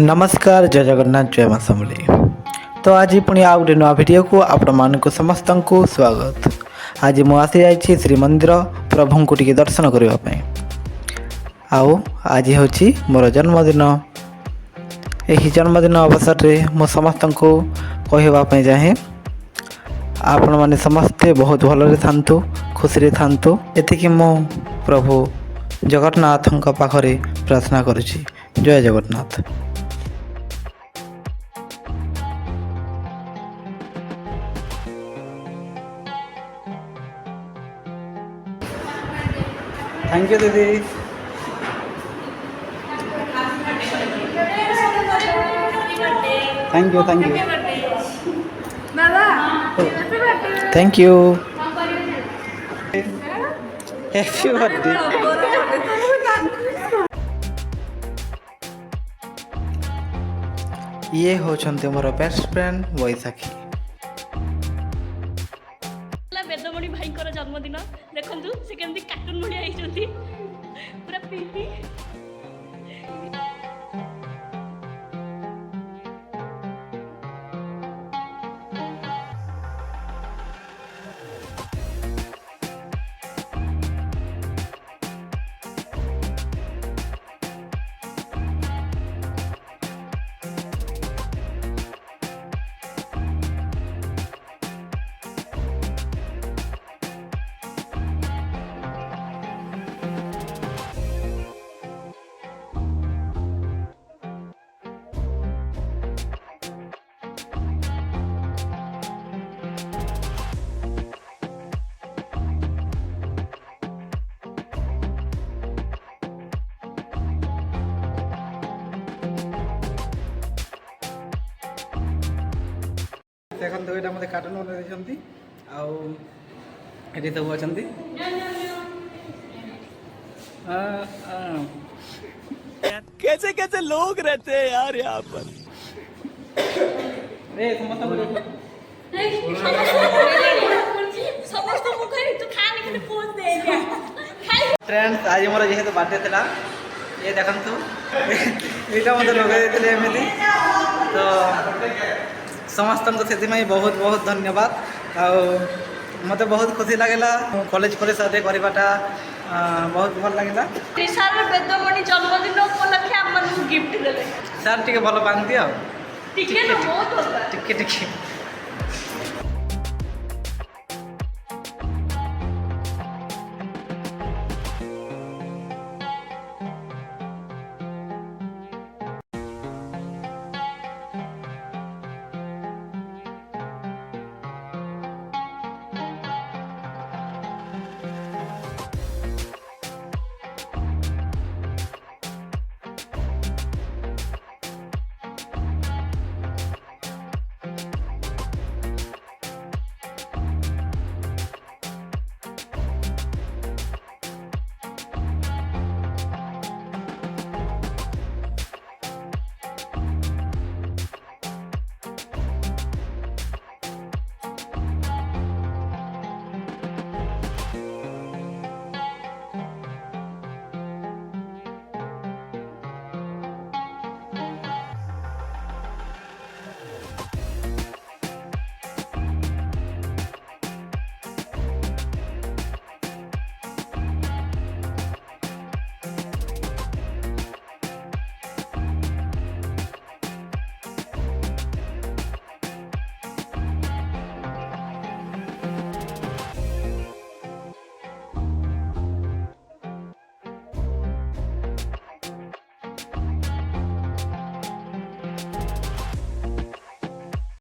नमस्कार जय जगन्नाथ जय मां समली। तो आज पुणी आ गोटे नुआ भिडियो को आपण मानक समस्त को स्वागत। आज मु आसी जाइए श्रीमंदिर प्रभु को टिके दर्शन करने। आओ आज हूँ मोर जन्मदिन। यही जन्मदिन अवसर में मु समस्त को कहवाई चाहे आपण मैंने समस्ते बहुत भलरे थांतु खुशी थांतु एतिकी मु प्रभु जगन्नाथ पाखरे प्रार्थना करुछि। जय जगन्नाथ। थैंक यू दीदी। Thank you thank you thank you happy birthday. ये होचंते मोर बेस्ट फ्रेंड वैशाखी। वेदमणि भाई जन्मदिन देखु से केमती कार्टून भाई आई पूरा पीटी देखो तो ये मत कार्टून बन ये सब अच्छा कैसे कैसे लोग रहते हैं यार यहाँ पर। फ्रेंड्स आज मोर जेहेतु बर्थडे था ये देखु यहाँ मत लगे एमती तो समस्त को से बहुत बहुत धन्यवाद। मत बहुत खुशी लगेगा कॉलेज पर साथ करवाटा बहुत भल लगेगा। वेदमणि जन्मदिन उपलक्षे आम गिफ्ट देले सर टे भल पाती टिके टिके